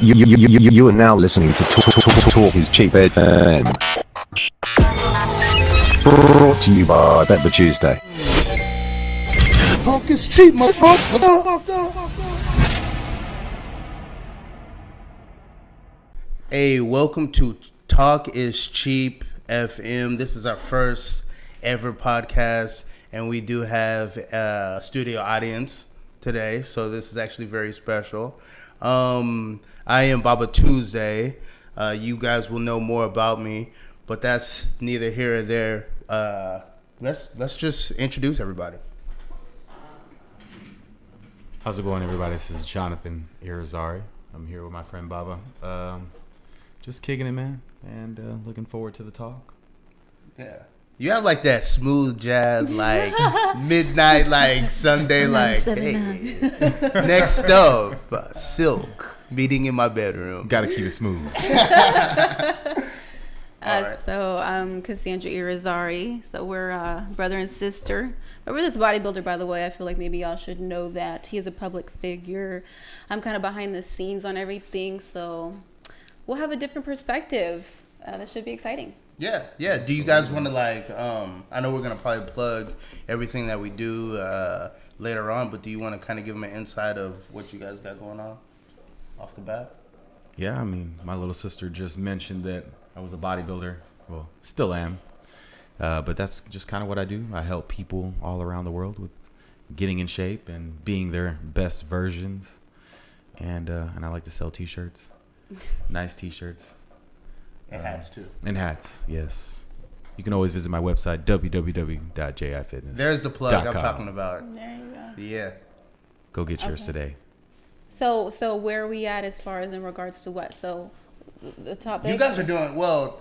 You are now listening to Talk is Cheap FM. Brought to you by Bet the Tuesday. Talk is cheap, motherfucker. Hey, welcome to Talk is Cheap FM. This is our first ever podcast, and we do have a studio audience today, so this is actually very special. I am Baba Tuesday. You guys will know more about me, but that's neither here or there. Let's just introduce everybody. How's it going, everybody? This is Jonathan Irizarry. I'm here with my friend Baba. Just kicking it, man, and looking forward to the talk. Yeah. You have like that smooth jazz, like midnight, like Sunday, like, hey. Next up, Silk, meeting in my bedroom. Gotta keep it smooth. So I'm Cassandra Irizarry. So we're brother and sister. My brother's a bodybuilder, by the way. I feel like maybe y'all should know that. He is a public figure. I'm kind of behind the scenes on everything. So we'll have a different perspective. That should be exciting. Yeah. Do you guys want to I know we're going to probably plug everything that we do later on, but do you want to kind of give them an insight of what you guys got going on off the bat? Yeah, I mean, my little sister just mentioned that I was a bodybuilder. Well, still am. But that's just kind of what I do. I help people all around the world with getting in shape and being their best versions. And I like to sell T-shirts. Nice T-shirts. And hats, too. And hats, yes. You can always visit my website, www.jifitness.com. There's the plug I'm talking about. There you go. Yeah. Go get yours today. So where are we at as far as in regards to what? So the topic. You guys are doing well.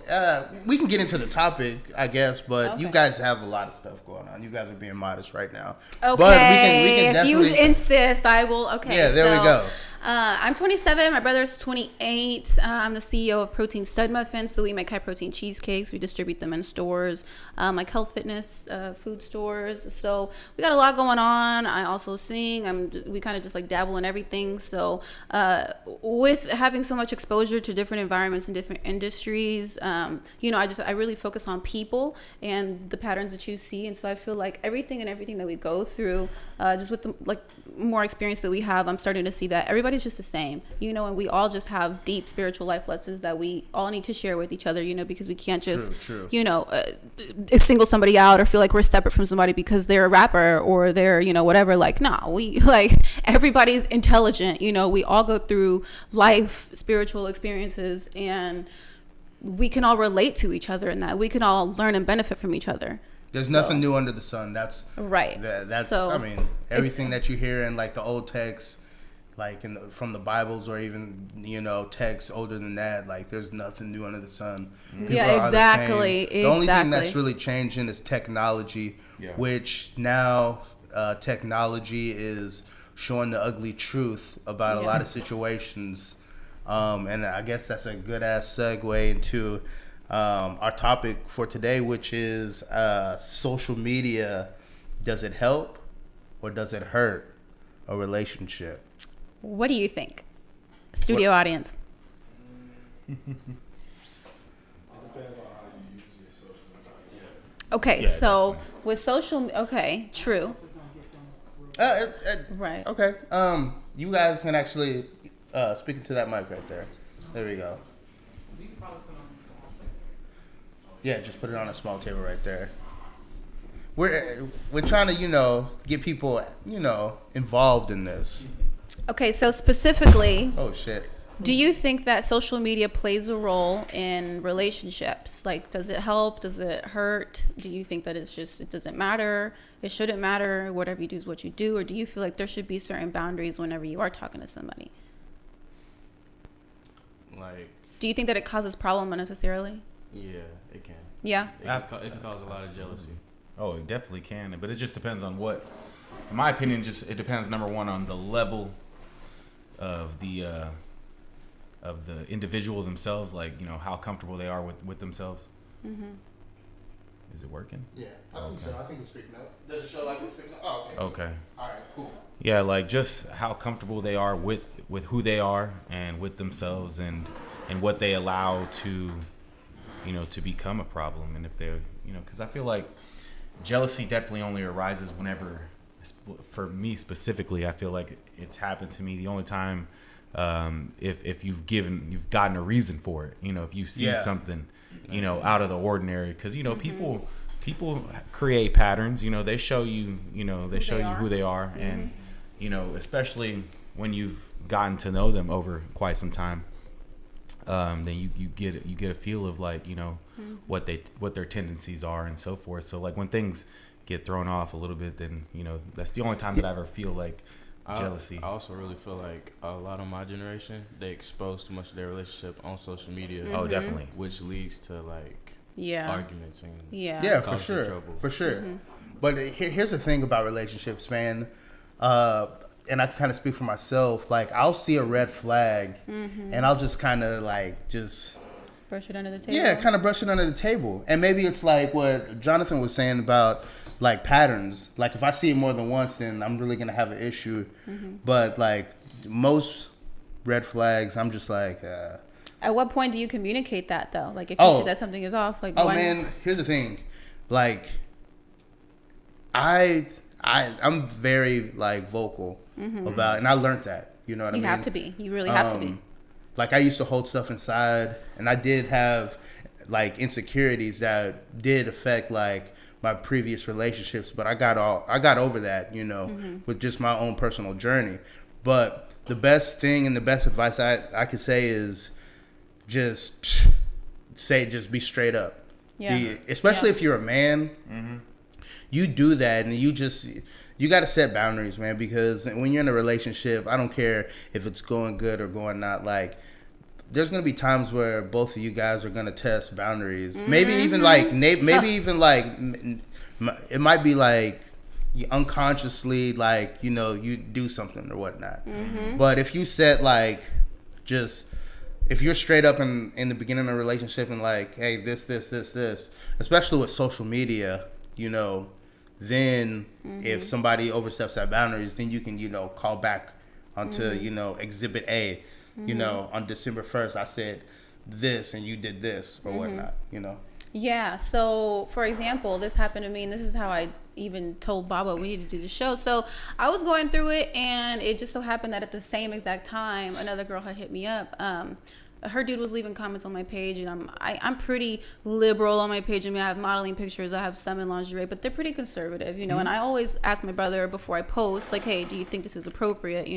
We can get into the topic, I guess, but Okay. you guys have a lot of stuff going on. You guys are being modest right now. Okay. But we can if you definitely insist, I will. Okay. Yeah, there we go. I'm 27. My brother's 28. I'm the CEO of Protein Stud Muffins. So we make high protein cheesecakes. We distribute them in stores, like health fitness food stores. So we got a lot going on. I also sing. We kind of just like dabble in everything. So with having so much exposure to different environments and different industries, I really focus on people and the patterns that you see. And so I feel like everything that we go through, just with the more experience that we have, I'm starting to see that everybody's just the same, and we all just have deep spiritual life lessons that we all need to share with each other, because we can't just, True. Single somebody out or feel like we're separate from somebody because they're a rapper or they're, whatever. Everybody's intelligent, we all go through life, spiritual experiences, and we can all relate to each other in that. We can all learn and benefit from each other. There's nothing new under the sun. That's right. That's so, everything that you hear in the old texts, from the Bibles or even texts older than that. There's nothing new under the sun. People yeah, exactly. The only thing that's really changing is technology, which now technology is showing the ugly truth about a lot of situations. And I guess that's a good ass segue into our topic for today, which is social media. Does it help or does it hurt a relationship? What do you think, studio audience? It depends on how you use your social media. Okay, Yeah, so definitely. with social, okay, true. Right. Okay. You guys can actually speak into that mic right there. There we go. Yeah, just put it on a small table right there. We're trying to get people involved in this. Okay, so specifically, Oh shit. do you think that social media plays a role in relationships? Does it help? Does it hurt? Do you think that it doesn't matter? It shouldn't matter. Whatever you do is what you do. Or do you feel like there should be certain boundaries whenever you are talking to somebody? Do you think that it causes problem unnecessarily? Yeah, it can. Yeah. It can cause a lot of jealousy. Oh, it definitely can, but it just depends on what. In my opinion, it depends. Number one, on the level of the individual themselves, how comfortable they are with themselves. Mm-hmm. Is it working? Yeah, I think so. I think it's speaking up. Does it show like it's speaking up? Oh, okay. Okay. All right, cool. Yeah, like just how comfortable they are with who they are and with themselves and what they allow to, to become a problem. And if they're, because I feel like jealousy definitely only arises whenever, for me specifically, I feel like it's happened to me the only time if you've gotten a reason for it. If you see something, out of the ordinary, because people create patterns. They show you, who they are, and especially when you've gotten to know them over quite some time, then you get a feel of like what their tendencies are and so forth. So like when things get thrown off a little bit, then that's the only time that I ever feel like jealousy. I also really feel like a lot of my generation, they expose too much of their relationship on social media. Oh, definitely. Which leads to like Yeah. arguments and Yeah, for causing sure, trouble. for sure. But here's the thing about relationships, man. And I kind of speak for myself. Like, I'll see a red flag, and I'll just kind of like just Brush it under the table. yeah, kind of brush it under the table. And maybe it's like what Jonathan was saying about like patterns. Like if I see it more than once, then I'm really gonna have an issue. But like most red flags, I'm just like. At what point do you communicate that though? Like if you see that something is off, like Oh when? man, here's the thing. Like I'm very like vocal about, and I learned that. You know what I You mean? have to be. You really have to be. Like I used to hold stuff inside, and I did have like insecurities that did affect like my previous relationships, but I got over that, with just my own personal journey. But the best thing and the best advice I could say is just be straight up. Yeah. Especially if you're a man, you do that, and you got to set boundaries, man, because when you're in a relationship, I don't care if it's going good or going not, like there's going to be times where both of you guys are going to test boundaries. Maybe even like it might be like you unconsciously, like, you do something or whatnot. But if you set like if you're straight up in the beginning of a relationship and like, hey, this, especially with social media, then if somebody oversteps that boundaries, then you can, call back onto, Exhibit A. On December 1st, I said this and you did this or whatnot, Yeah. So, for example, this happened to me, and this is how I even told Baba we need to do the show. So, I was going through it, and it just so happened that at the same exact time, another girl had hit me up. Her dude was leaving comments on my page, and I'm pretty liberal on my page. I mean, I have modeling pictures, I have some in lingerie, but they're pretty conservative, And I always ask my brother before I post, like, hey, do you think this is appropriate,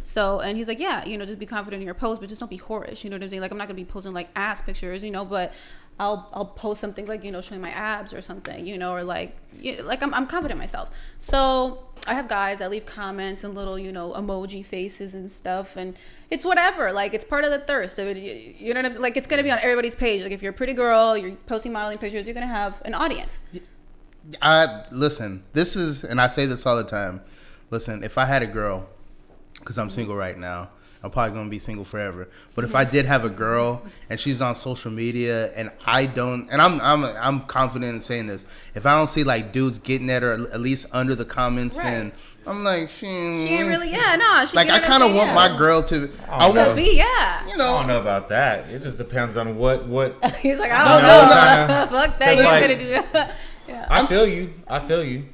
So, and he's like, yeah, just be confident in your post, but just don't be whorish, you know what I'm saying? Like, I'm not gonna be posting like ass pictures, but I'll post something like, showing my abs or something, or like I'm confident in myself. So I have guys that leave comments and little, emoji faces and stuff, and it's whatever. Like, it's part of the thirst. I mean, you know what I'm saying? Like, it's gonna be on everybody's page. Like, if you're a pretty girl, you're posting modeling pictures, you're gonna have an audience. Listen, this is, and I say this all the time. Listen, if I had a girl, because I'm single right now, I'm probably gonna be single forever. But if I did have a girl and she's on social media and I don't, and I'm confident in saying this, if I don't see like dudes getting at her at least under the comments, Right. then I'm like, she She ain't really, no. She, like, I kind of want my girl to, I to want, be, I don't know about that. It just depends on what. He's like, I don't know. Fuck that. You're like- gonna do that. Yeah. I feel you.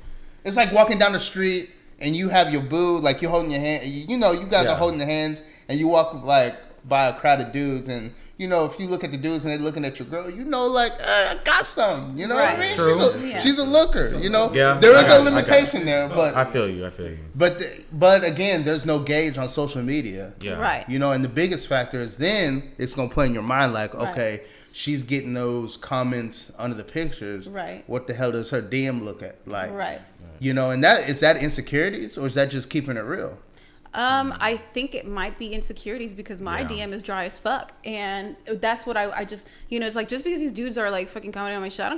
it's like walking down the street and you have your boo, like you're holding your hand, you guys Yeah. are holding your hands, and you walk like by a crowd of dudes, and if you look at the dudes and they're looking at your girl, like, I got some, what I Right. mean? True. She's a looker, Yeah, There is I got a you. limitation there, but I feel you. but again, there's no gauge on social media. Yeah. Right. And the biggest factor is then it's gonna play in your mind like, Right. okay, she's getting those comments under the pictures. Right. What the hell does her DM look at like? Right. And is that insecurities or is that just keeping it real? I think it might be insecurities because my Yeah. DM is dry as fuck, and that's what I just it's like, just because these dudes are like fucking commenting on my shit, I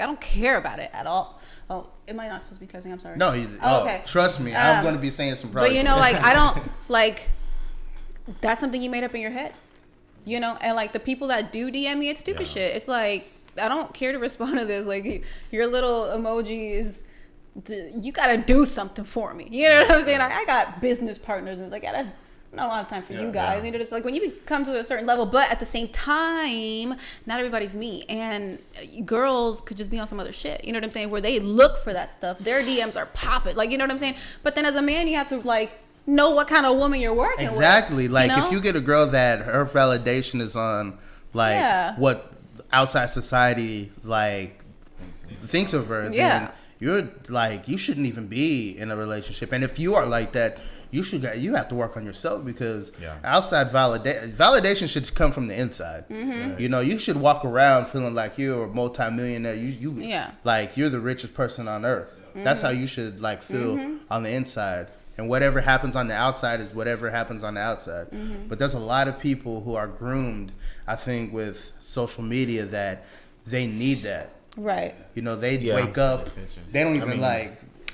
don't care about it at all. Oh, am I not supposed to be cussing? I'm sorry. No, okay. Trust me, I'm going to be saying some. But like, I don't like. That's something you made up in your head, and like the people that do DM me, it's stupid shit. It's like, I don't care to respond to this. Like, your little emoji is you gotta do something for me. You know what I'm saying? I got business partners, and like, I don't have time for you guys. You know, it's like when you come to a certain level, but at the same time, not everybody's me, and girls could just be on some other shit. You know what I'm saying? Where they look for that stuff, their DMs are popping. Like, you know what I'm saying? But then as a man, you have to like know what kind of woman you're working with. Exactly. Like, you know? if you get a girl that her validation is on like what outside society like thinks of her, then you're like, you shouldn't even be in a relationship. And if you are like that, you have to work on yourself, because outside validation should come from the inside. You know, you should walk around feeling like you're a multimillionaire. You like you're the richest person on earth. That's how you should like feel on the inside. And whatever happens on the outside is whatever happens on the outside. But there's a lot of people who are groomed, I think, with social media that they need that. Right. You know, they wake up, they don't even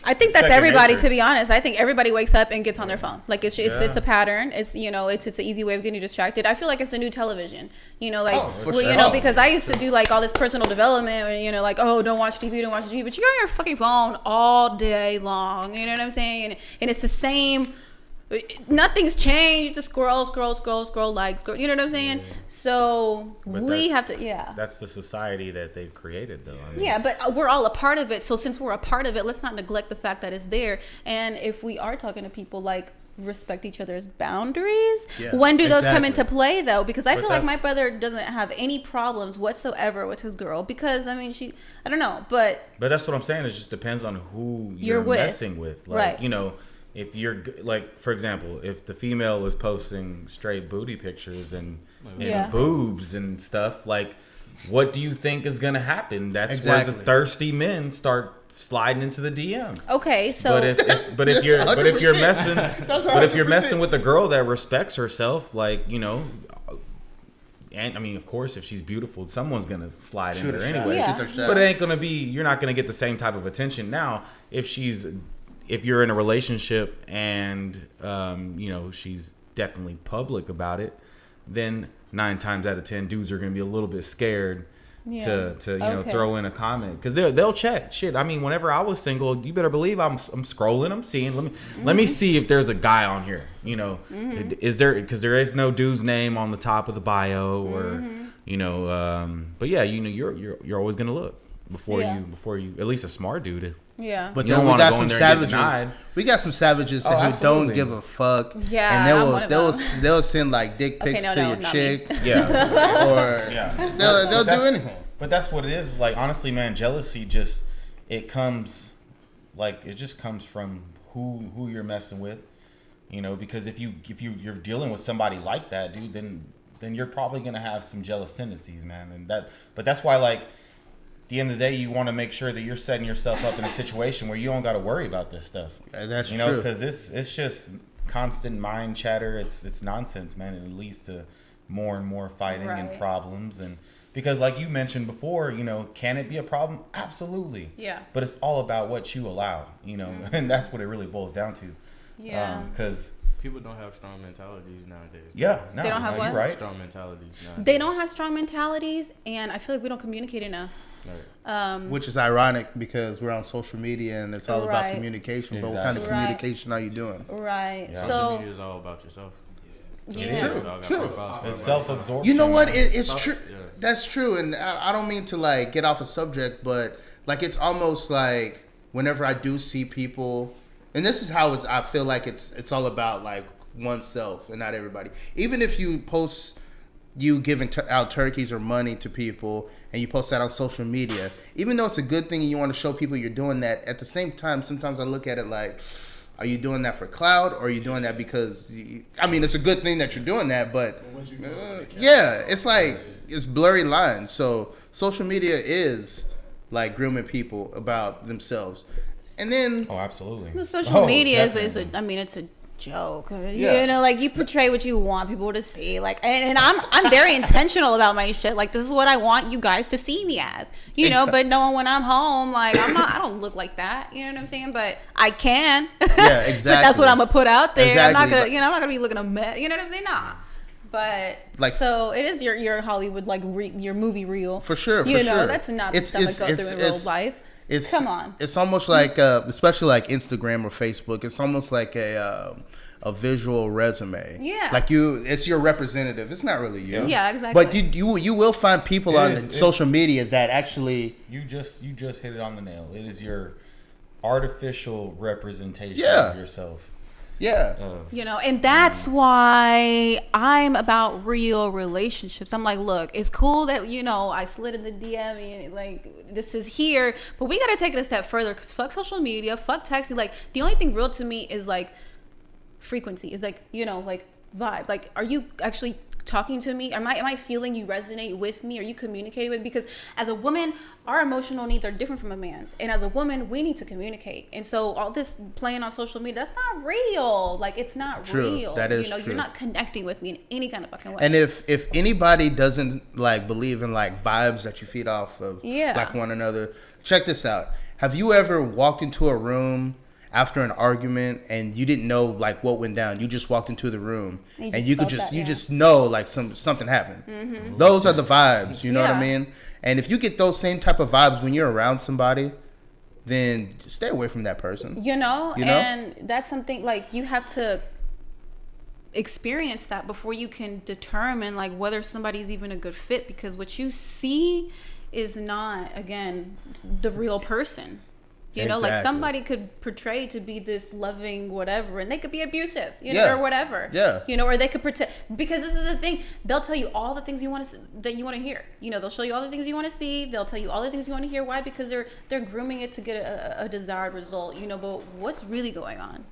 I think that's second everybody, nature. to be honest. I think everybody wakes up and gets on their phone. Like, it's a pattern. It's, you know, it's an easy way of getting you distracted. I feel like it's a new television. You know, like, you know, because I used to do like all this personal development, and, you know, like, oh, don't watch TV, but you're on your fucking phone all day long. You know what I'm saying? And it's the same. Nothing's changed. You just scroll, like, scroll. You know what I'm saying? So But we have that's- to, That's the society that they've created, though. I mean, yeah, but we're all a part of it. So since we're a part of it, let's not neglect the fact that it's there. And if we are talking to people, like, respect each other's boundaries. When do those come into play, though? Because I feel like my brother doesn't have any problems whatsoever with his girl. Because, I mean, I don't know, but But that's what I'm saying. It just depends on who You're you're with. messing with. Like, Right. you know, if you're like, for example, if the female is posting straight booty pictures and boobs and stuff, like, what do you think is gonna happen? That's where the thirsty men start sliding into the DMs. okay, so But if you're messing with a girl that respects herself, like, you know, and I mean, of course, if she's beautiful, someone's gonna slide in there anyway. But it ain't gonna be. You're not gonna get the same type of attention. Now, if you're in a relationship and you know, she's definitely public about it, then 9 times out of 10 dudes are gonna be a little bit scared to you know, throw in a comment, because they'll check shit. I mean, whenever I was single, you better believe I'm scrolling, I'm seeing. Let me see if there's a guy on here. You know, is there? Because there is no dude's name on the top of the bio, or you know. But yeah, you know, you're always gonna look before you, at least a smart dude. yeah. But You then don't we wanna got go some in there and get savages. denied. We got some savages who absolutely. don't give a fuck. Yeah, and I'm one of them. they'll send like dick pics no, to no, your not chick, Yeah. or they'll do anything. But that's what it is. Like, honestly, man, jealousy just comes from who you're messing with, you know. Because if you're dealing with somebody like that, dude, then you're probably gonna have some jealous tendencies, man. But that's why, like, at the end of the day, you want to make sure that you're setting yourself up in a situation where you don't got to worry about this stuff. That's you know, true. because it's just constant mind chatter. It's nonsense, man, and it leads to more and more fighting and Right. problems. And because, like you mentioned before, you know, can it be a problem? Absolutely. Yeah. But it's all about what you allow, you know, and that's what it really boils down to. Yeah. Because People don't have strong mentalities nowadays. no, They don't have what? You're right. Strong mentalities nowadays. They don't have strong mentalities, and I feel like we don't communicate enough. Right. Which is ironic because we're on social media and it's all about Right. communication. But what kind of Exactly. Right. communication are you doing? Right. Yeah. Social So media is all about yourself. yeah. It's self-absorption. You know what? man. It's true. That's true. And I don't mean to like get off a subject, but like it's almost like whenever I do see people, and this is how I feel like it's all about like oneself and not everybody. Even if you post you giving out turkeys or money to people and you post that on social media, even though it's a good thing and you want to show people you're doing that, at the same time, sometimes I look at it like, are you doing that for clout, or are you doing that because I mean, it's a good thing that you're doing that, but yeah, it's like it's blurry lines. So social media is like grooming people about themselves, and then Oh, absolutely. The social media is definitely. I mean, it's a joke. Yeah. You know, like you portray what you want people to see. Like, and I'm very intentional about my shit. Like, this is what I want you guys to see me as. You know, but knowing when I'm home, like I don't look like that. You know what I'm saying? But I can. Yeah, exactly. But that's what I'm gonna put out there. I'm not Exactly. gonna, I'm not gonna be looking a mess. You know what I'm saying? Nah. But Like- so it is your Hollywood, like your movie reel for sure, you know, that's not the stuff I go through in real life. it's Come on. It's almost like, especially like Instagram or Facebook. It's almost like a visual resume. Yeah. Like it's your representative. It's not really you. Yeah, exactly. But you will find people on social media that actually. You just hit it on the nail. It is your artificial representation Yeah. of yourself. Yeah. You know, and that's why I'm about real relationships. I'm like, look, it's cool that, you know, I slid in the DM and like this is here, but we got to take it a step further because fuck social media, fuck texting. Like, the only thing real to me is like frequency, is like, you know, like vibe. Like, are you actually talking to me? Am I feeling you resonate with me? Are you communicating with me? Because as a woman, our emotional needs are different from a man's, and as a woman, we need to communicate. And so all this playing on social media, that's not real. Like, it's not True. real. That is you know, true. you're not connecting with me in any kind of fucking way. And if anybody doesn't like believe in like vibes that you feed off of Yeah. like one another, check this out. Have you ever walked into a room after an argument and you didn't know like what went down? You just walked into the room You and just you could felt just that, you yeah. just know like something happened. Those are the vibes, you know what I Yeah. mean? And if you get those same type of vibes when you're around somebody, then stay away from that person. you know, You know? and that's something like you have to experience that before you can determine like whether somebody's even a good fit, because what you see is not, again, the real person. You know, like Exactly. somebody could portray to be this loving whatever, and they could be abusive, you Yeah. know, or whatever. Yeah. You know, or they could pretend, because this is the thing. They'll tell you all the things you want to that you want to hear. You know, they'll show you all the things you want to see. They'll tell you all the things you want to hear. Why? Because they're grooming it to get a desired result. You know, but what's really going on?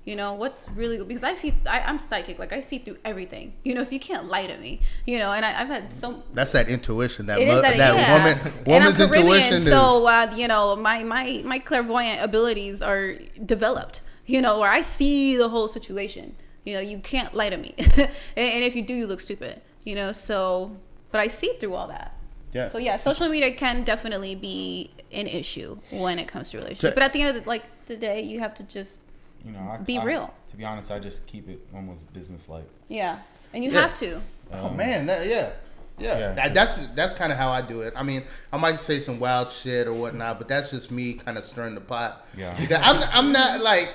You know, what's really, because I'm psychic, like I see through everything, you know, so you can't lie to me, you know, and I've had so. That's that intuition. That It is that yeah. woman's And I'm Caribbean, intuition is. so you know, my clairvoyant abilities are developed, you know, where I see the whole situation. You know, you can't lie to me, and if you do, you look stupid, you know. So, but I see through all that. Yeah. So yeah, social media can definitely be an issue when it comes to relationships. But at the end of the day, you have to just You know, be real. To be honest, I just keep it almost business-like. yeah, and you Yeah. have to. Oh man, yeah. Yeah. That's kind of how I do it. I mean, I might say some wild shit or whatnot, but that's just me kind of stirring the pot. Yeah. Because I'm not like,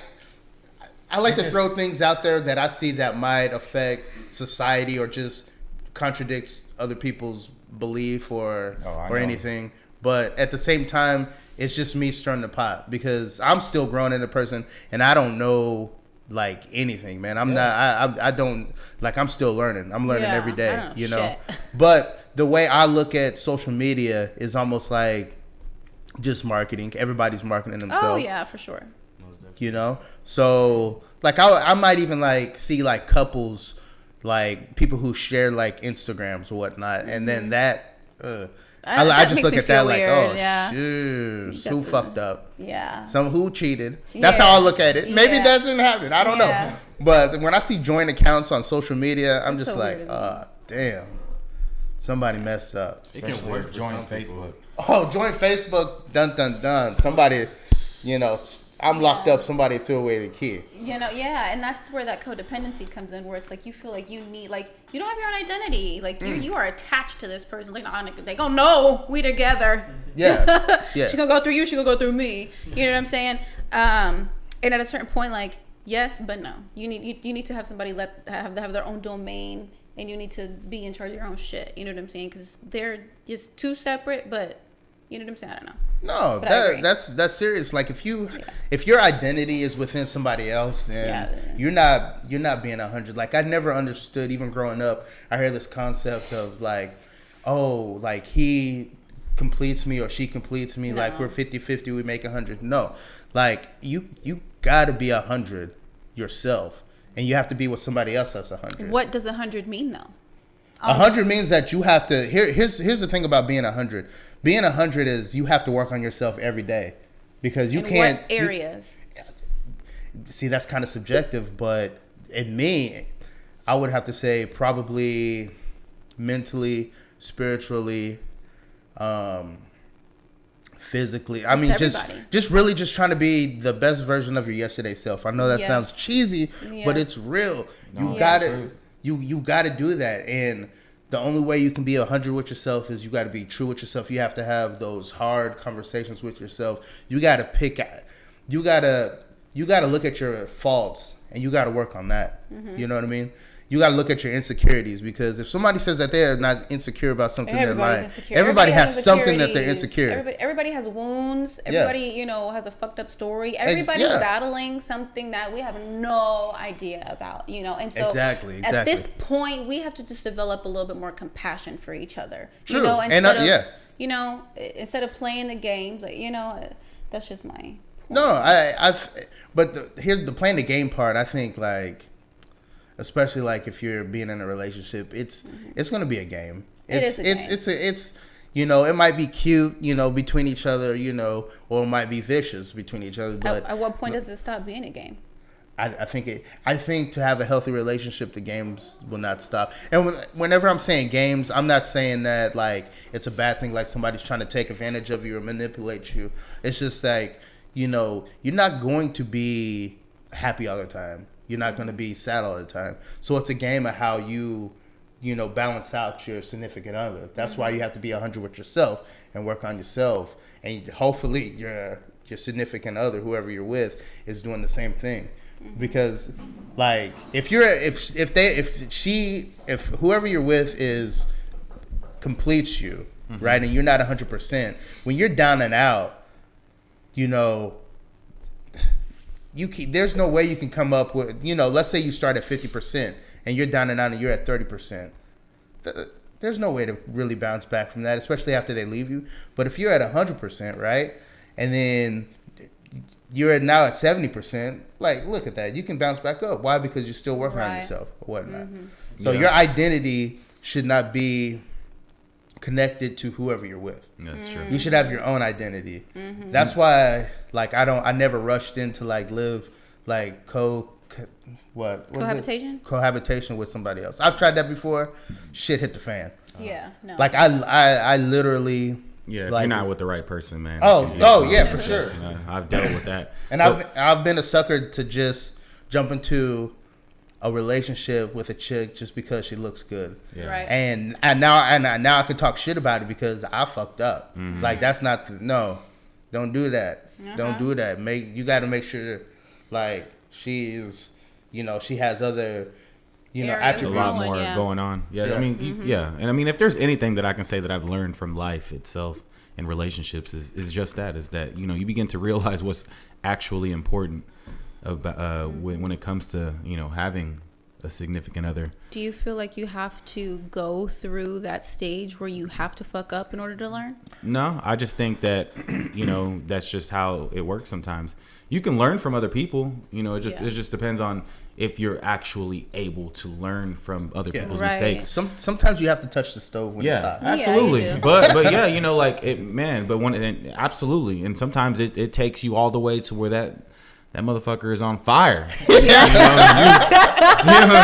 I like to throw things out there that I see that might affect society or just contradicts other people's belief or I or know. anything. But at the same time, it's just me stirring the pot because I'm still growing as a person and I don't know like anything, man. I'm not. I don't like. I'm still learning. I'm learning Yeah, every day. I don't know You know. shit. But the way I look at social media is almost like just marketing. Everybody's marketing themselves. Oh yeah, for sure. You know. So like I might even like see like couples, like people who share like Instagrams or whatnot, and then that. I That just makes look me at that feel like, weird, oh, yeah. shoot, who Definitely. fucked up? Yeah. Some who cheated. That's Yeah. how I look at it. Maybe Yeah. that didn't happen. I don't Yeah. know. But when I see joint accounts on social media, I'm It's just so like, weird to me. damn, somebody messed up. It can work for Join some people. Facebook. Oh, joint Facebook, dun dun dun. Somebody, you know, I'm locked up. Somebody threw away the key. You know, yeah, and that's where that codependency comes in, where it's like you feel like you need, like you don't have your own identity, like you are attached to this person. Like, nah, they gonna know we together. Yeah, yeah. She gonna go through you. She gonna go through me. You know what I'm saying? And at a certain point, like yes, but no. You need to have somebody have their own domain, and you need to be in charge of your own shit. You know what I'm saying? Because they're just two separate, but you know what I'm saying? I don't know. No, But I agree. that's serious. Like if your identity is within somebody else, then Yeah. you're not being 100. Like I never understood, even growing up, I heard this concept of like, oh, like he completes me or she completes me, like we're 50-50, we make 100. No, like you gotta be 100 yourself, and you have to be with somebody else that's 100. What does 100 mean though? 100 means that you have to. Here's the thing about being 100. Being 100 is you have to work on yourself every day, because you In can't. what areas? See, that's kind of subjective, but in me, I would have to say probably mentally, spiritually, physically. I mean, everybody. just really just trying to be the best version of your yesterday self. I know that Yes. sounds cheesy, but Yes. it's real. You it's gotta true. you gotta do that. And the only way you can be 100 with yourself is you got to be true with yourself. You have to have those hard conversations with yourself. You got to you got to look at your faults and you got to work on that. You know what I mean? You got to look at your insecurities, because if somebody says that they're not insecure about something in their life, everybody has something that they're insecure. Everybody has wounds. Everybody, has a fucked up story. Everybody's battling something that we have no idea about, And so exactly. At this point, we have to just develop a little bit more compassion for each other. True. Instead of playing the games, that's just my point. No, here's the playing the game part. I think especially if you're being in a relationship, it's going to be a game. It's it might be cute, between each other, or it might be vicious between each other. But at what point does it stop being a game? I think to have a healthy relationship, the games will not stop. And whenever I'm saying games, I'm not saying that it's a bad thing, like somebody's trying to take advantage of you or manipulate you. It's just you're not going to be happy all the time. You're not going to be sad all the time. So it's a game of how you balance out your significant other. That's why you have to be 100 with yourself and work on yourself. And hopefully your significant other, whoever you're with, is doing the same thing. Because if whoever you're with completes you, right, and you're not 100%, when you're down and out, there's no way you can come up with, let's say you start at 50% and you're down and out and you're at 30%. There's no way to really bounce back from that, especially after they leave you. But if you're at 100%, right, and then you're now at 70%, look at that. You can bounce back up. Why? Because you're still working on yourself or whatnot. So your identity should not be connected to whoever you're with. That's true. You should have your own identity. That's why I never rushed into live cohabitation with somebody else. I've tried that before. Shit hit the fan. Yeah, no. I literally if you're not with the right person, man. For sure. I've dealt with that. And I've been a sucker to just jump into a relationship with a chick just because she looks good. Yeah. Right. And now I can talk shit about it because I fucked up. That's not don't do that. Don't do that. You got to make sure she's she has other attributes. A lot more going on. Yeah. I mean, and if there's anything that I can say that I've learned from life itself in relationships is just that, you begin to realize what's actually important about when it comes to having a significant other. Do you feel like you have to go through that stage where you have to fuck up in order to learn? No, I just think that that's just how it works sometimes. You can learn from other people, it just depends on if you're actually able to learn from other people's mistakes. Sometimes you have to touch the stove when it's hot. Absolutely. But absolutely. And sometimes it takes you all the way to where that motherfucker is on fire.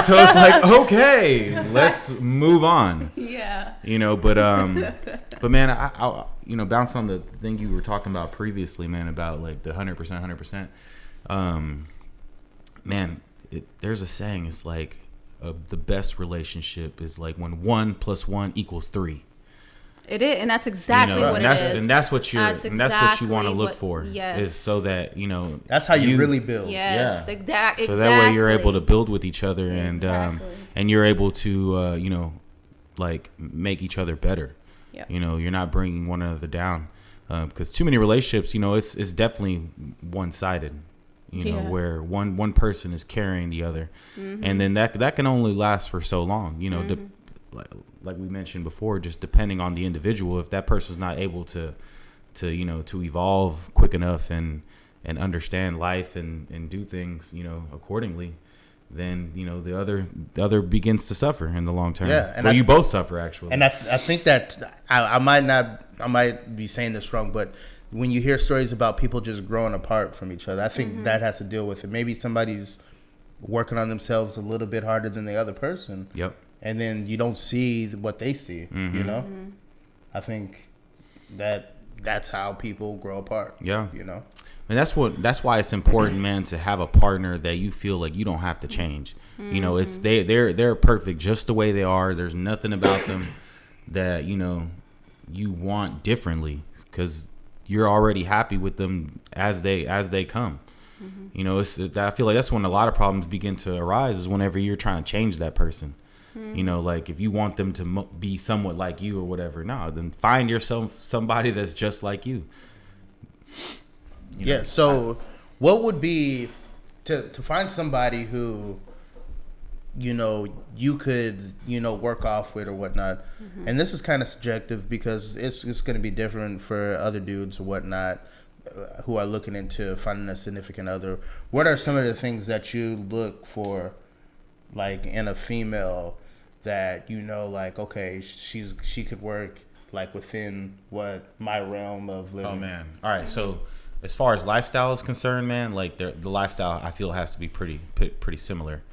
So it's okay, let's move on. Yeah. But man, I bounce on the thing you were talking about previously, man, about the 100%. Man, there's a saying. It's the best relationship is when 1 + 1 = 3. It is, and that's exactly what it is. And that's what that's what you want to look for. Yes. Is so that that's how you really build. Yes, exactly. So that way you're able to build with each other, and and you're able to make each other better. Yep. You're not bringing one another down, because too many relationships, it's definitely one-sided. Where one person is carrying the other, and then that can only last for so long. Like we mentioned before, just depending on the individual. If that person's not able to evolve quick enough and understand life and do things accordingly, then the other begins to suffer in the long term. Yeah, and you both suffer actually. And I think that I might be saying this wrong, but when you hear stories about people just growing apart from each other, I think that has to deal with it. Maybe somebody's working on themselves a little bit harder than the other person. Yep. And then you don't see what they see, I think that that's how people grow apart. Yeah. You know? And that's why it's important, man, to have a partner that you feel like you don't have to change. You know, it's they're perfect just the way they are. There's nothing about them that, you know, you want differently, because you're already happy with them as they come. You know, I feel like that's when a lot of problems begin to arise, is whenever you're trying to change that person. You know, like if you want them to be somewhat like you or whatever, no, then find yourself somebody that's just like you. Yeah. So what would be to find somebody who, you know, you could, you know, work off with or whatnot. And this is kind of subjective because it's going to be different for other dudes or whatnot who are looking into finding a significant other. What are some of the things that you look for, like in a female, that, you know, like, okay, she could work like within what my realm of living? Oh man. All right. So as far as lifestyle is concerned, man, like the lifestyle I feel has to be pretty similar.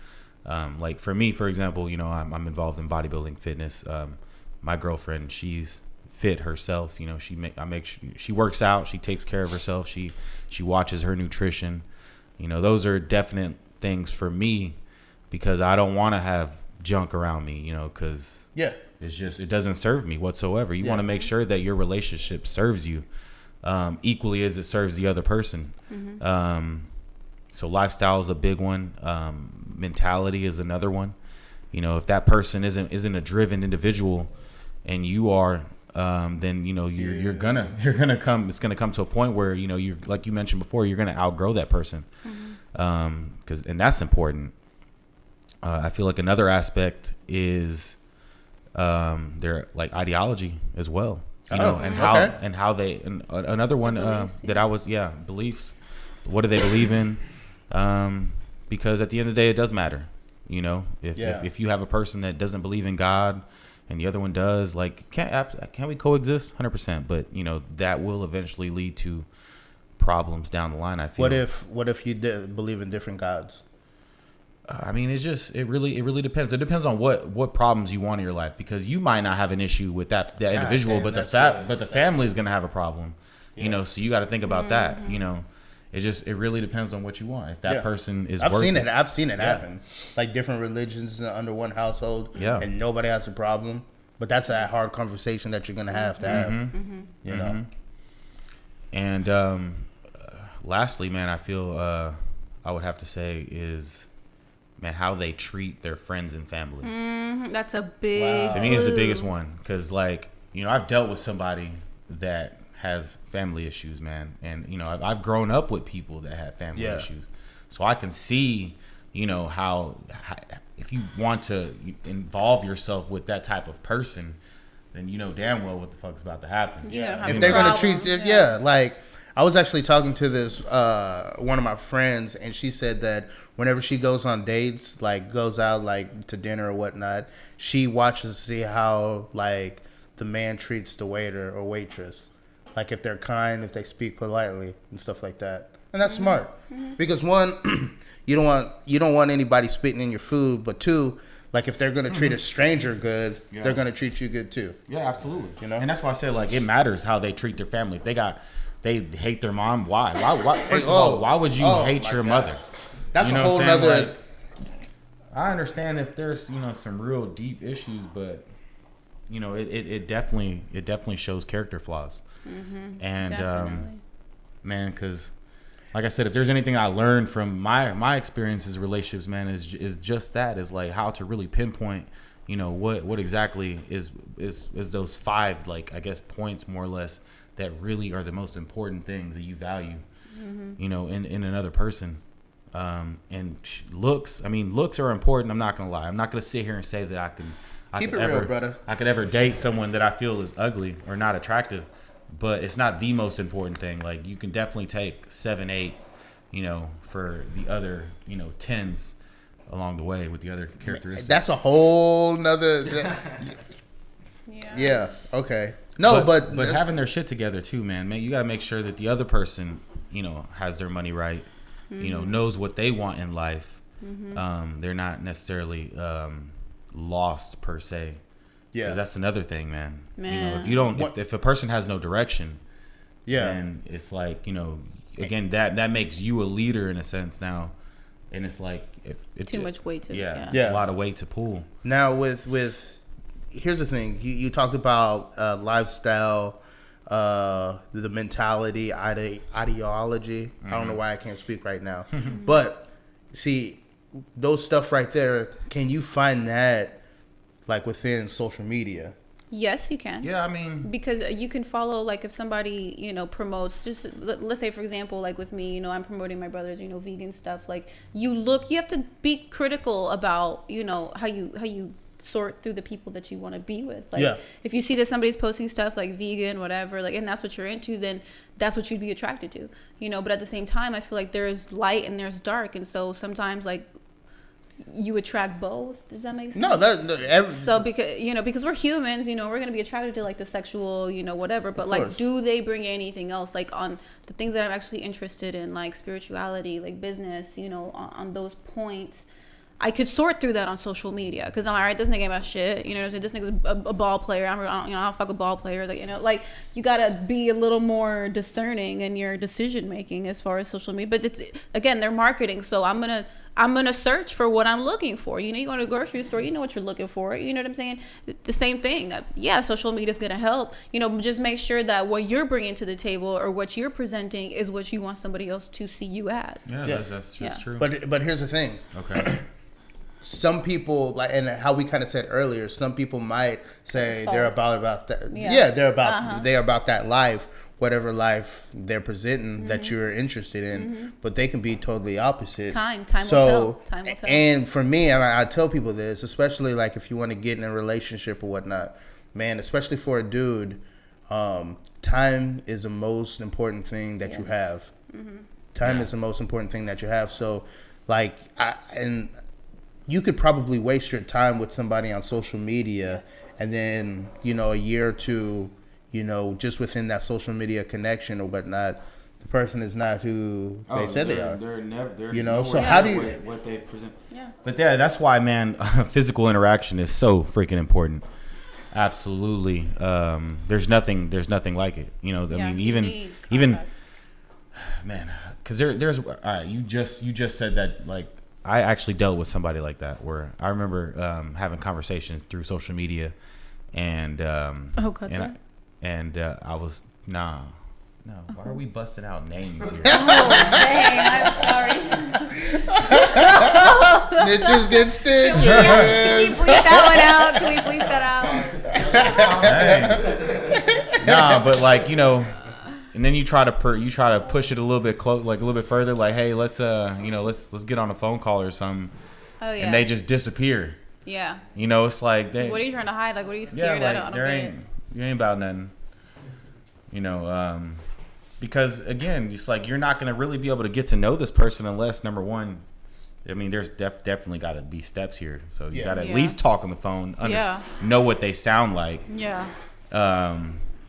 Like for me, for example, you know, I'm involved in bodybuilding, fitness. My girlfriend, she's fit herself. You know, she works out, she takes care of herself. She watches her nutrition. You know, those are definite things for me, because I don't want to have junk around me, you know, because it's just, it doesn't serve me whatsoever. You want to make sure that your relationship serves you equally as it serves the other person. So lifestyle is a big one. Mentality is another one. You know, if that person isn't a driven individual and you are, then, you know, you're gonna come. It's gonna come to a point where, you know, you're, like you mentioned before, you're gonna outgrow that person, and that's important. I feel like another aspect is their like ideology as well. You know, and how they, and another one that I was beliefs. What do they believe in? Because at the end of the day, it does matter. You know, if you have a person that doesn't believe in God and the other one does, like, can we coexist? 100%. But, you know, that will eventually lead to problems down the line, I feel. What if you did believe in different gods? I mean, it really depends. It depends on what problems you want in your life, because you might not have an issue with that individual, but the family is going to have a problem. You know, so you got to think about that. You know, it really depends on what you want. If that person is, I've seen it happen, like different religions under one household, and nobody has a problem. But that's a hard conversation that you're going to have. You know. And lastly, man, I feel I would have to say is, man, how they treat their friends and family. That's a big. To me, it's the biggest one, because, like, you know, I've dealt with somebody that has family issues, man, and, you know, I've grown up with people that have family issues, so I can see, you know, how if you want to involve yourself with that type of person, then you know damn well what the fuck's about to happen. If they're gonna treat it, like, I was actually talking to this one of my friends, and she said that whenever she goes on dates, like goes out like to dinner or whatnot, she watches to see how, like, the man treats the waiter or waitress, like if they're kind, if they speak politely and stuff like that. And that's smart, because one, you don't want anybody spitting in your food, but two, like, if they're gonna treat a stranger good, they're gonna treat you good too. Yeah, absolutely. You know, and that's why I said, like, it matters how they treat their family. If they hate their mom, why? First of all, why would you hate your mother? That's, you know, a whole nother. Like, I understand if there's, you know, some real deep issues, but, you know, it definitely shows character flaws. And man, because, like I said, if there's anything I learned from my experiences in relationships, man, is just that, is like how to really pinpoint, you know, what exactly is those 5, like, I guess, points more or less that really are the most important things that you value, you know, in another person. And looks are important. I'm not gonna lie. I'm not gonna sit here and say that I could ever date someone that I feel is ugly or not attractive, but it's not the most important thing. Like, you can definitely take 7, 8, you know, for the other, you know, 10s along the way with the other characteristics. That's a whole nother. Yeah. Okay. No, but having their shit together too, man. You gotta make sure that the other person, you know, has their money right. You know, knows what they want in life. They're not necessarily lost per se. Yeah, that's another thing, man. You know, if a person has no direction, Yeah. And it's like, you know, again, that makes you a leader in a sense now. And it's like, if it's Too much weight to it's Yeah. a lot of weight to pull. Now with here's the thing. You talked about lifestyle, the mentality, ideology. I don't know why I can't speak right now. But see, those stuff right there, can you find that like within social media? Yes, you can. Yeah, I mean, Because you can follow, like, if somebody, you know, promotes, just let's say, for example, like with me, you know, I'm promoting my brother's, you know, vegan stuff. Like, you have to be critical about, you know, how you sort through the people that you want to be with. Like, if you see that somebody's posting stuff like vegan, whatever, like, and that's what you're into, then that's what you'd be attracted to, you know. But at the same time, I feel like there's light and there's dark, and so sometimes, like, you attract both. Does that make sense? No, So because we're humans, you know, we're gonna be attracted to like the sexual, you know, whatever. But like, do they bring anything else, like on the things that I'm actually interested in, like spirituality, like business, you know, on those points? I could sort through that on social media because I'm all right. This nigga ain't about shit. You know what I'm saying? This nigga's a ball player. I don't fuck with ball players. Like, you know, like you gotta be a little more discerning in your decision making as far as social media. But it's again, they're marketing, so I'm gonna search for what I'm looking for. You know, you go to a grocery store, you know what you're looking for. You know what I'm saying? The same thing. Yeah, social media is gonna help. You know, just make sure that what you're bringing to the table or what you're presenting is what you want somebody else to see you as. yeah. That's true. But here's the thing. Okay. Some people, like, and how we kind of said earlier, some people might say False. they're about that. Yeah. Yeah, they're about that life, whatever life they're presenting that you're interested in. But they can be totally opposite. Time will tell. Time will tell. And for me, and I tell people this, especially like if you want to get in a relationship or whatnot, man, especially for a dude, time is the most important thing that you have. Time is the most important thing that you have. So, like, you could probably waste your time with somebody on social media, and then, you know, a year or two, you know, just within that social media connection or whatnot, the person is not who they said they are. They're never. You know, so how do you? What they present? Yeah. But yeah, that's why, man, physical interaction is so freaking important. Absolutely. There's nothing like it. You know, I mean, even, man, because there's all right. You just said that, like, I actually dealt with somebody like that where I remember having conversations through social media, and I was no. Why are we busting out names here? Dang, I'm sorry. Snitches get stitches. Can you bleep that one out? Can we bleep that out? Nah, but like, you know, and then you try to push it a little bit like a little bit further, like, hey, let's let's get on a phone call or something. Oh yeah. And they just disappear. Yeah. You know, it's like What are you trying to hide? Like, what are you scared like, at? I don't get it. You ain't about nothing. You know, because again, it's like you're not gonna really be able to get to know this person unless, number one, I mean, there's definitely got to be steps here. So you got to at least talk on the phone, know what they sound like. Yeah.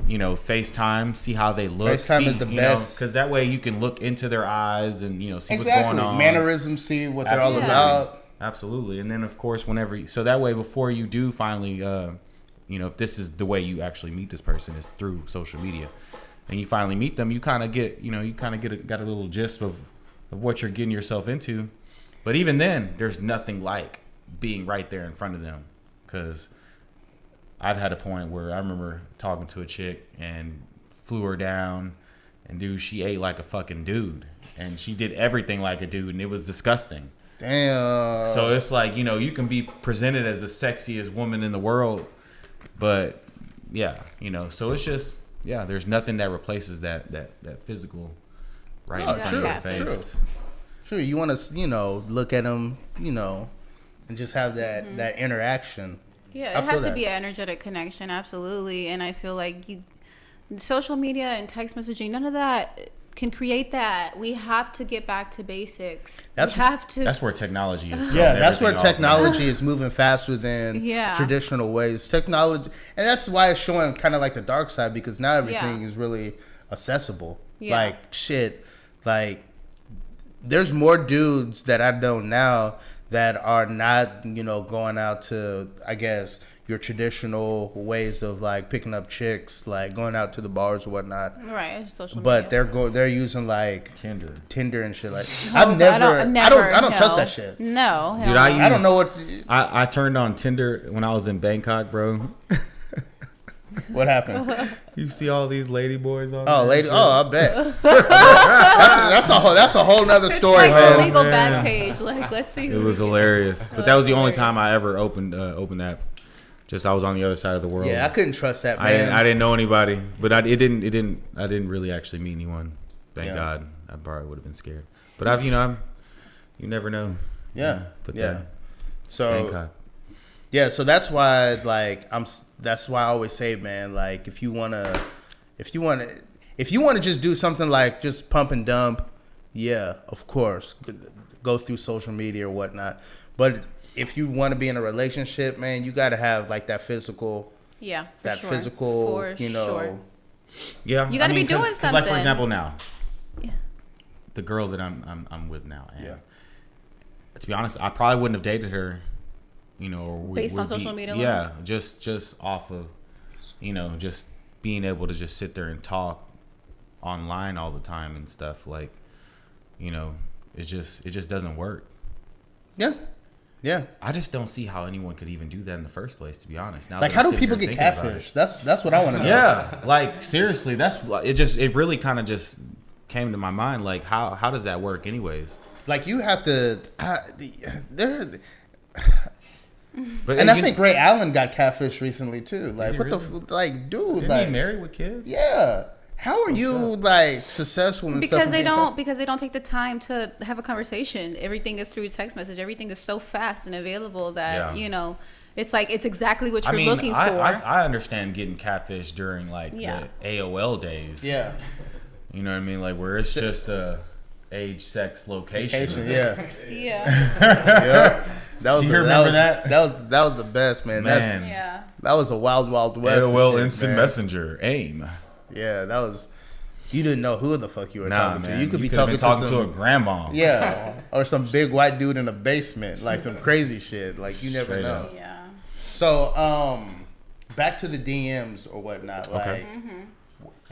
You know, FaceTime, see how they look. FaceTime is the best, because that way you can look into their eyes and, you know, see what's going on. Mannerisms, see what they're all about. Absolutely. And then, of course, so that way, before you do finally, you know, if this is the way you actually meet this person is through social media, and you finally meet them, you kind of get, you know, got a little gist of what you're getting yourself into. But even then, there's nothing like being right there in front of them, because I've had a point where I remember talking to a chick and flew her down, and dude, she ate like a fucking dude, and she did everything like a dude, and it was disgusting. Damn. So it's like, you know, you can be presented as the sexiest woman in the world, but yeah, you know, so it's just, yeah, there's nothing that replaces that physical right in front of your face. True. You want to, you know, look at them, you know, and just have that interaction. Yeah, it has to be an energetic connection, absolutely. And I feel like social media and text messaging, none of that can create that. We have to get back to basics. That's where technology is. Yeah, that's where technology is moving faster than Yeah. traditional ways. Technology, and that's why it's showing kind of like the dark side, because now everything is really accessible. Yeah. Like shit, like there's more dudes that I know now that are not, you know, going out to, I guess, your traditional ways of like picking up chicks, like going out to the bars or whatnot. Right, social But media. they're using like Tinder and shit. Like Oh, I've never, I don't no. trust that shit. No, Dude, hell no. I don't know what I turned on Tinder when I was in Bangkok, bro. what happened. You see all these lady boys on Oh, there? lady. Oh, I bet. that's a whole nother story, Like man. the legal man. back page. Like, let's see. It who- was hilarious. But that was the only time I ever opened that. Just I was on the other side of the world. Yeah, I couldn't trust that, I man. didn't know anybody, but I didn't really actually meet anyone. Thank Yeah. God. I probably would have been scared. But you never know. Yeah, But yeah. So Bangkok. yeah, so that's why that's why I always say, man, like if you wanna just do something like just pump and dump, yeah, of course, go through social media or whatnot. But if you want to be in a relationship, man, you got to have like that physical, Yeah, for that sure. physical, For you know. sure. Yeah, You gotta be doing Like for something. example, now, Yeah. the girl that I'm with now, and Yeah. to be honest, I probably wouldn't have dated her, you know, or Based on social media alone? Yeah, just off of, you know, just being able to just sit there and talk online all the time and stuff. Like, you know, it just doesn't work. Yeah, yeah. I just don't see how anyone could even do that in the first place. To be honest, now Like, that how I'm do sitting people here get thinking about catfish? That's what I want to it. know. Yeah, like seriously, it really kind of just came to my mind. Like, how does that work, anyways? Like you have to. But And I think Ray Allen got catfish recently too. Like, he what the really? like, dude? isn't Like, he married with kids? yeah. How are you like successful and Because stuff? they don't take the time to have a conversation. Everything is through text message. Everything is so fast and available that Yeah. you know it's like it's exactly what I you're mean, looking for. I understand getting catfish during like Yeah. the AOL days. Yeah. You know what I mean? Like where it's just a age, sex, location. Yeah. yeah, Yeah. That was Do you remember that? That was the best, man. Man. yeah. That was a wild west. and AOL shit, Instant man. Messenger, AIM. Yeah, that was. You didn't know who the fuck you were Nah, talking man. to. You could be could've talking, been to a some, grandma. yeah, or some big white dude in a basement, like some crazy shit. Like you never Straight know. up. Yeah. So, back to the DMs or whatnot. Like, Okay.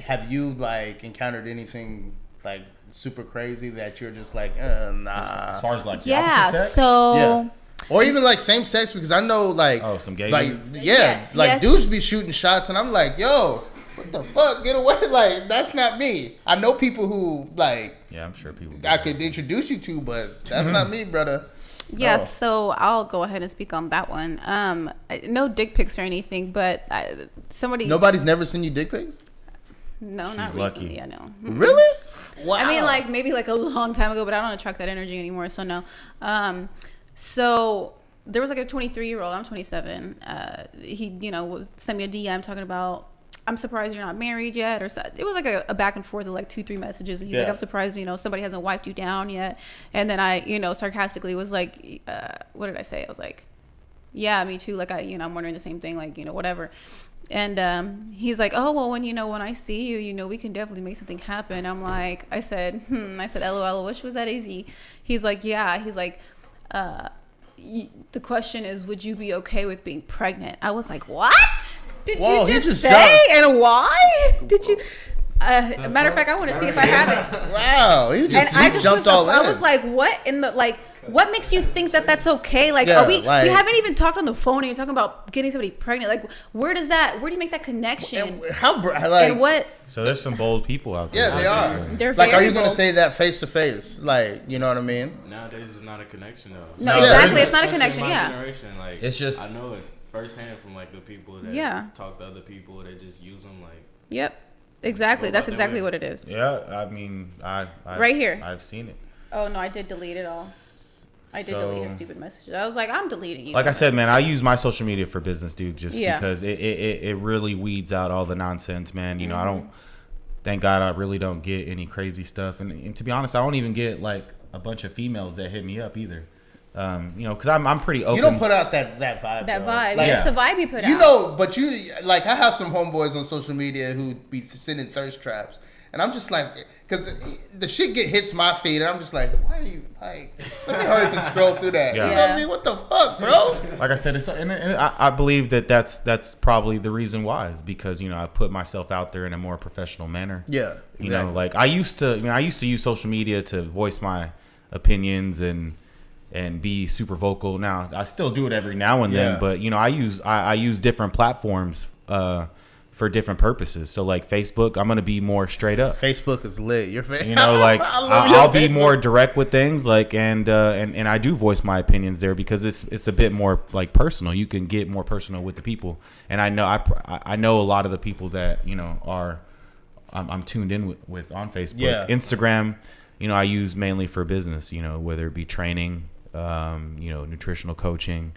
have you like encountered anything like super crazy that you're just like, nah, As far as like the Yeah. opposite sex? So yeah, or even like same sex? Because I know like, Oh, some gay like dudes? yeah, Yes, like yes. dudes be shooting shots, and I'm like, yo, what the fuck, get away! Like that's not me. I know people who like Yeah, I'm sure people. I could introduce you to, but that's not me, brother. yes, Oh. so I'll go ahead and speak on that one. No dick pics or anything, but somebody. Nobody's never seen you dick pics? No, not lucky. recently. I know. Really? Wow. I mean, like maybe like a long time ago, but I don't attract that energy anymore. So no. So there was like a 23-year-old. I'm 27. He, sent me a DM talking about, I'm surprised you're not married yet, or so. It was like a back and forth of like 2-3 messages. And he's like, Yeah. I'm surprised, somebody hasn't wiped you down yet. And then I, sarcastically was like, what did I say? I was like, yeah, me too. Like I'm wondering the same thing. Like whatever. And he's like, oh well, when I see you, we can definitely make something happen. I'm like, I said, LOL. I wish it was that easy. He's like, yeah. He's like, the question is, would you be okay with being pregnant? I was like, what? Did Whoa, you he just just say? jumped. And why? Did you? Matter of fact, I want to see if I have it. Wow, you just, And I you just jumped was, all in. I was like, what in the like? What makes you think that that's okay? Like, Yeah, are we? like- we haven't even talked on the phone, and you're talking about getting somebody pregnant. Like, where do you make that connection? And how like? And what? So there's some bold people out there. Yeah, they are. They're Like, are very you gonna bold. say that face to face? Like, you know what I mean? Nowadays, it's not a connection though. No, No, exactly. yeah. It's not a Especially connection. in my Yeah. generation, like It's just- I know it firsthand from like the people that Yeah. talk to other people. They just use them like. Yep. Exactly. What That's about exactly them what it is. Yeah, I mean, I've Right here. I've seen it. Oh no, I did delete it all. I did delete his So- stupid messages. I was like, I'm deleting you. Like I said, man, I use my social media for business, dude, just Yeah. because it really weeds out all the nonsense, man. You know, I Mm-hmm. don't. Thank God, I really don't get any crazy stuff, and to be honest, I don't even get like a bunch of females that hit me up either. Because I'm pretty open. You don't put out that vibe. That though. vibe. Like, It's the vibe you put out. you know, but you like I have some homeboys on social media who be sending thirst traps, and I'm just like, because the shit hits my feed, and I'm just like, why are you like? Let me hurry up and scroll through that. Yeah. You know what I mean? What the fuck, bro? Like I said, and I believe that's probably the reason why is because I put myself out there in a more professional manner. Yeah, exactly. You know, like I used to use social media to voice my opinions and be super vocal. Now I still do it every now and then, but I use different platforms for different purposes. So like Facebook, I'm gonna be more straight up. Facebook is lit. Your face, Like I'll be more direct with things, like and I do voice my opinions there because it's a bit more like personal. You can get more personal with the people, and I know a lot of the people that are I'm tuned in with on Facebook. Yeah. Instagram, I use mainly for business. Whether it be training, nutritional coaching.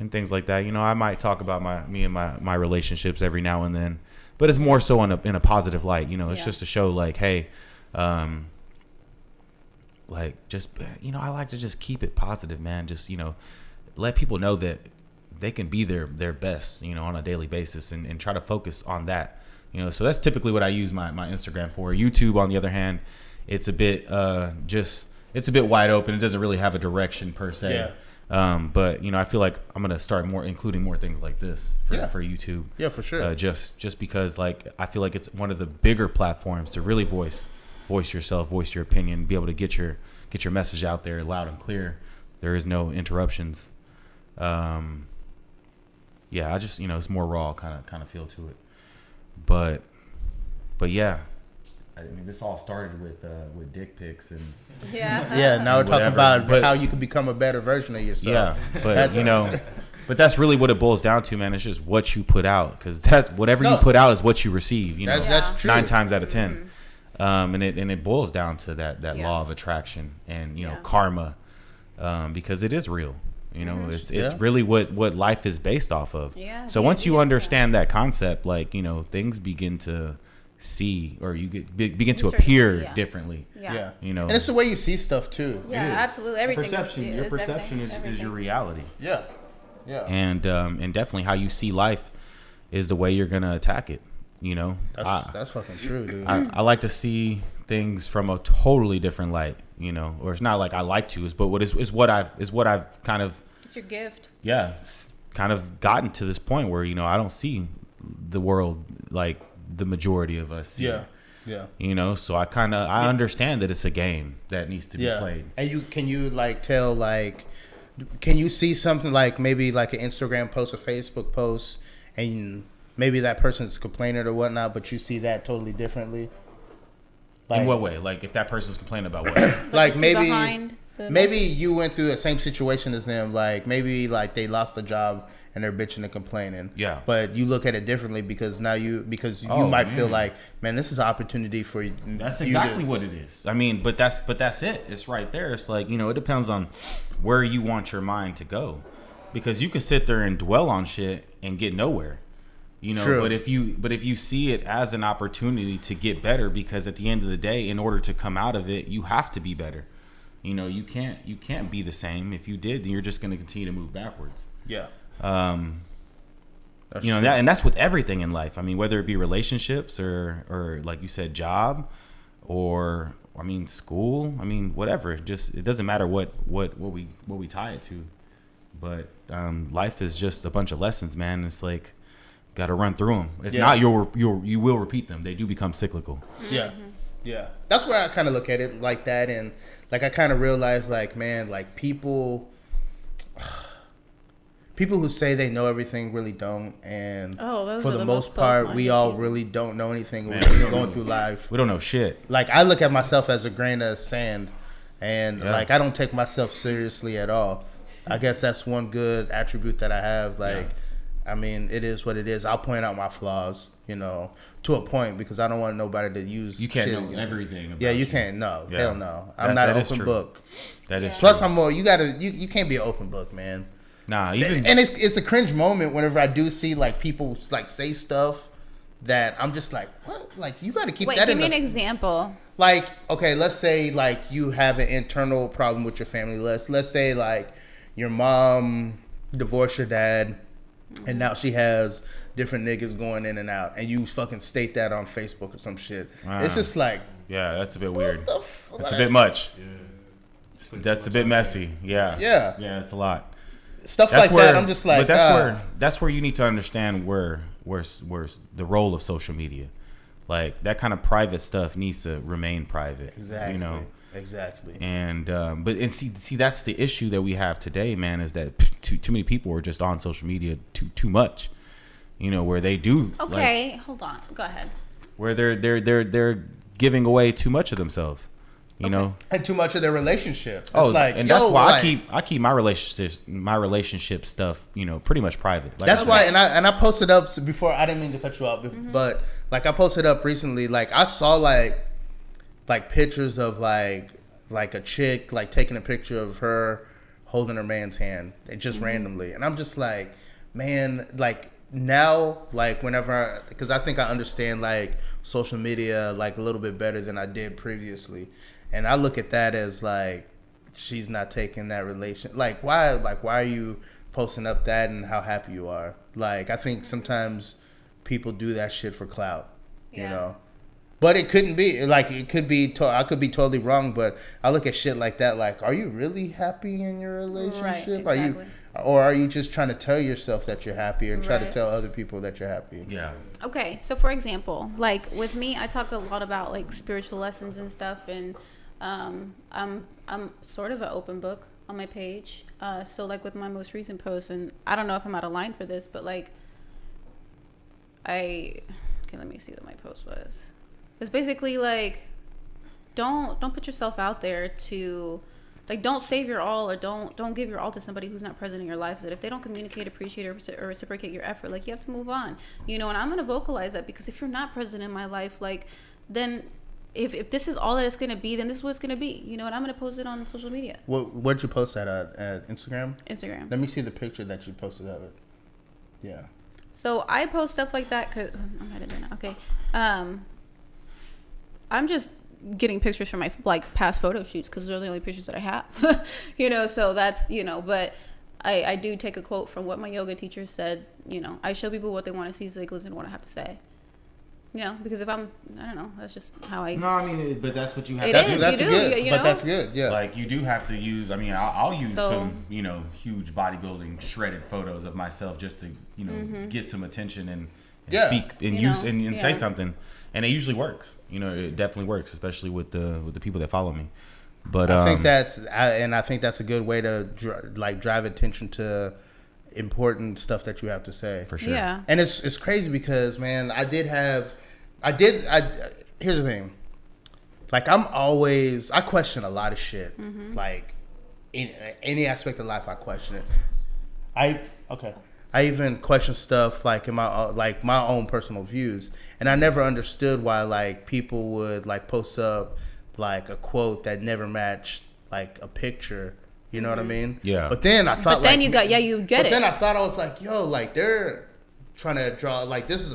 And things like that. I might talk about my relationships every now and then, but it's more so in a positive light. It's just to show like, hey, like just I like to just keep it positive, man. Just let people know that they can be their best, on a daily basis, and try to focus on that. So that's typically what I use my Instagram for. YouTube, on the other hand, it's a bit it's a bit wide open. It doesn't really have a direction per se. Yeah. But I feel like I'm gonna start including more things like this for YouTube. Yeah, for sure. Just because like I feel like it's one of the bigger platforms to really voice yourself, voice your opinion, be able to get your message out there loud and clear. There is no interruptions. I just it's more raw kind of feel to it. But yeah. I mean, this all started with dick pics and Now we're talking about but how you can become a better version of yourself. But but that's really what it boils down to, man. It's just what you put out, because that's whatever you put out is what you receive. That's true. 9 times out of 10, and it boils down to that law of attraction and karma, because it is real. It's really what life is based off of. Yeah. So once you understand that concept, like things begin to see, or you begin to appear differently. Yeah. And it's the way you see stuff too. Yeah, absolutely. Everything. Your perception is your reality. Yeah. And definitely how you see life is the way you're gonna attack it. That's fucking true, dude. I like to see things from a totally different light. Or it's not like I like to, but what is what I've kind of. It's your gift. Yeah, kind of gotten to this point where I don't see the world like the majority of us see. Yeah. So I understand that it's a game that needs to be played. And can you like tell, like, can you see something like maybe like an Instagram post, a Facebook post, and maybe that person's complaining or whatnot, but you see that totally differently? In what way? Like if that person's complaining about what? Like maybe you went through the same situation as them. Like maybe like they lost a job and they're bitching and complaining. Yeah. But you look at it differently because now you might feel like, man, this is an opportunity for you. That's exactly what it is. I mean, but that's it. It's right there. It's like, it depends on where you want your mind to go, because you can sit there and dwell on shit and get nowhere. True. But if you see it as an opportunity to get better, because at the end of the day, in order to come out of it, you have to be better. You can't be the same. If you did, then you're just going to continue to move backwards. Yeah. That's with everything in life. I mean, whether it be relationships or like you said, job, or school. I mean, whatever. It doesn't matter what we tie it to. But life is just a bunch of lessons, man. It's like, got to run through them. If not, you will repeat them. They do become cyclical. Yeah. Yeah. That's where I kind of look at it like that, and like I kind of realize, like, man, like people who say they know everything really don't, and for the most part, we all really don't know anything. We're just going through life. We don't know shit. Like, I look at myself as a grain of sand, and like I don't take myself seriously at all. I guess that's one good attribute that I have. Like, I mean, it is what it is. I'll point out my flaws, to a point, because I don't want nobody to use. You can't shit know against everything. About you can't. No, hell no. I'm that not an is open true. book. That is Plus, true. I'm more. You can't be an open book, man. Nah, even And it's a cringe moment whenever I do see like people like say stuff that I'm just like, what? Like, you got to keep Wait, that give in me the. an example. like, okay, let's say like you have an internal problem with your family. Let's say like your mom divorced your dad, and now she has different niggas going in and out, and you fucking state that on Facebook or some shit. It's just like, Yeah, that's a bit weird. that's That's a bit much. That's a bit messy. Yeah. Yeah, it's a lot. Stuff like that. I'm just like, but that's where you need to understand where's the role of social media. Like that kind of private stuff needs to remain private. Exactly. You know. Exactly. And see that's the issue that we have today, man, is that too many people are just on social media too much. You know, where they do Okay, hold on. Go ahead. where they're giving away too much of themselves. You know, And too much of their relationship. It's like, and yo, that's why like, I keep my relationship stuff, you know, pretty much private. Like that's I said. why, and I posted up before. I didn't mean to cut you off, but like I posted up recently. Like I saw like pictures of like a chick like taking a picture of her holding her man's hand, just randomly, and I'm just like, man, like now, like whenever, because I think I understand like social media like a little bit better than I did previously, and I look at that as like she's not taking that relation. Like why are you posting up that and how happy you are? Like I think sometimes people do that shit for clout, you Yeah. know. But it couldn't be like it could be. I could be totally wrong, but I look at shit like that. Like, are you really happy in your relationship? Right, Are you, exactly. or are you just trying to tell yourself that you're happy and try to Right. tell other people that you're happy? Yeah. Okay, so for example, like with me, I talk a lot about like spiritual lessons and stuff, and I'm sort of an open book on my page. So like with my most recent post, and I don't know if I'm out of line for this, but like let me see what my post was. It's basically like don't put yourself out there to like don't save your all, or don't give your all to somebody who's not present in your life. That if they don't communicate, appreciate, or reciprocate your effort, like you have to move on, you know. And I'm gonna vocalize that, because if you're not present in my life, like then if this is all that it's gonna be, then this is what it's gonna be, you know. And I'm gonna post it on social media, Where'd you post that at Instagram? Instagram. Let me see the picture that you posted of it. Yeah. So I post stuff like that because I'm not doing it. Okay. I'm just getting pictures from my like past photo shoots, because they're the only pictures that I have, you know. So that's, you know, but I do take a quote from what my yoga teacher said. You know, I show people what they want to see, so they can listen to what I have to say. You know, because if I don't know, that's just how I. No, I mean, but that's what you have. It to is, That's you do, good. you But know? that's good. Yeah. Like you do have to use. I mean, I'll use So- some, you know, huge bodybuilding shredded photos of myself just to, you know, get some attention and Yeah. speak and You use know, and say yeah. something, and it usually works. You know, it definitely works, especially with the people that follow me. But I think that's a good way to drive attention to important stuff that you have to say. for sure. Yeah. And it's crazy because, man, here's the thing. Like I question a lot of shit. Like in any aspect of life, I question it. I even question stuff like in my own personal views, and I never understood why like people would like post up like a quote that never matched like a picture. You know what I mean? Yeah. But then I thought, But then like, you get But it. then I thought, I was like, yo, like they're trying to draw, like this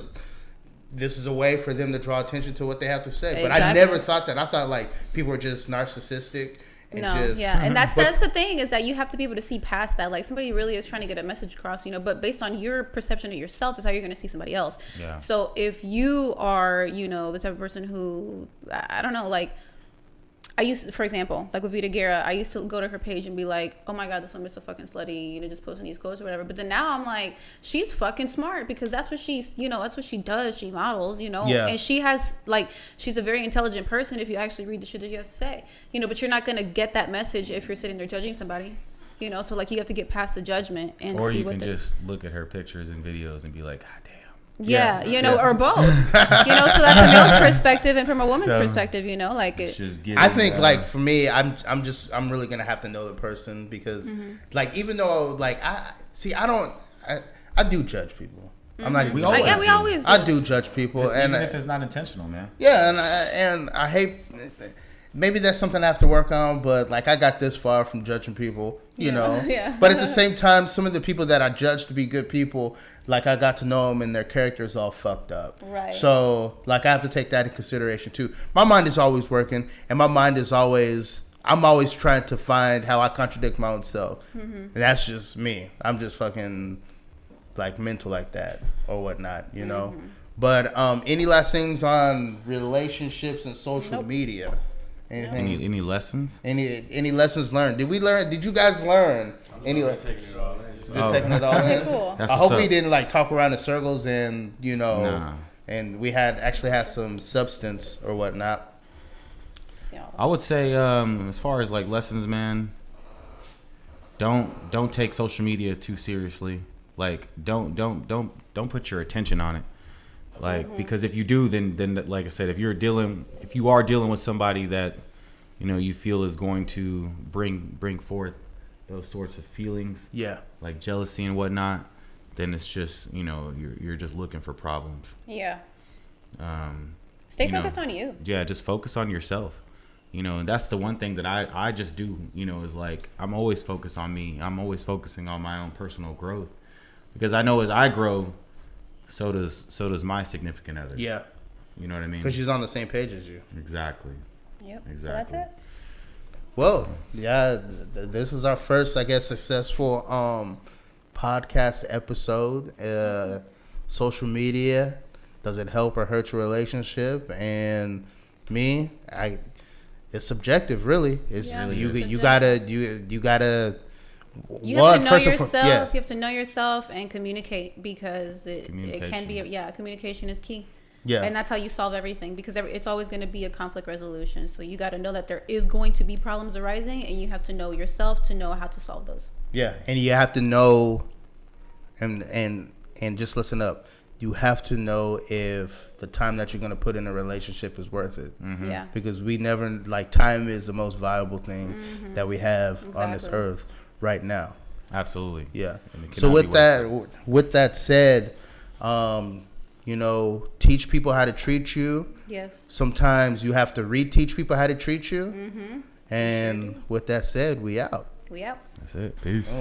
is a way for them to draw attention to what they have to say. But I Exactly. never thought that. I thought like people were just narcissistic and No, just yeah, and that's the thing, is that you have to be able to see past that. Like somebody really is trying to get a message across, you know, but based on your perception of yourself is how you're going to see somebody else. Yeah. So if you are, you know, the type of person who, I don't know, like I used to, for example, like with Vita Guerra, I used to go to her page and be like, oh my God, this woman is so fucking slutty, you know, just posting these quotes or whatever. But then now I'm like, she's fucking smart, because that's what she's, you know, that's what she does. She models, you know, Yeah. and she has like, she's a very intelligent person if you actually read the shit that she has to say, you know, but you're not going to get that message if you're sitting there judging somebody, you know, so like you have to get past the judgment and Or see you what can the, just look at her pictures and videos and be like, God damn. yeah, you know, or both, you know, so that's a male's perspective and from a woman's So- perspective, you know, like it, Just getting, I think like for me, I'm really gonna have to know the person, because like even though like I do judge people. I'm not even. We always yeah, we do. always do. I do judge people, and even if it's not intentional, man. yeah, and I hate. Maybe that's something I have to work on, but like I got this far from judging people, you Yeah, know. yeah. But at the same time, some of the people that I judge to be good people, like I got to know them and their character's all fucked up. Right. So like I have to take that in consideration too. My mind is always working, and my mind is always. I'm always trying to find how I contradict my own self. And that's just me. I'm just fucking like mental like that or whatnot, you know. But any last things on relationships and social media? Anything? Any lessons? Any lessons learned? Did you guys learn any? Taking it all in. Just taking it all in. Okay, cool. That's I what's hope we up. didn't like talk around in circles and Nah. and we actually had some substance or whatnot. I would say, as far as like lessons, man, don't take social media too seriously. Like, don't put your attention on it. Like, because if you do, then like I said, if you are dealing with somebody that, you know, you feel is going to bring forth those sorts of feelings, Yeah. like jealousy and whatnot, then it's just, you know, you're just looking for problems. Yeah. Stay focused on you. Yeah, just focus on yourself. You know, and that's the one thing that I just do, you know, is like I'm always focused on me. I'm always focusing on my own personal growth. Because I know as I grow, so does my significant other. Yeah. You know what I mean? Because she's on the same page as you. Exactly. Yep. Exactly. So that's it. Well, yeah, this is our first, I guess, successful podcast episode. Social media, does it help or hurt your relationship? And me, it's subjective, really. It's Yeah, you it's gotta You gotta. You have to know first and yourself. yeah. You have to know yourself and communicate because it can be Communication. communication is key. Yeah. And that's how you solve everything because it's always going to be a conflict resolution. So you got to know that there is going to be problems arising, and you have to know yourself to know how to solve those. Yeah, and you have to know, and just listen up. You have to know if the time that you're going to put in a relationship is worth it. Yeah. Because we never, like, time is the most valuable thing that we have on this Exactly. earth right now. Absolutely. Yeah. And it So cannot be with that said, you know, teach people how to treat you. Yes. Sometimes you have to reteach people how to treat you. And with that said, we out. We out. That's it. Peace.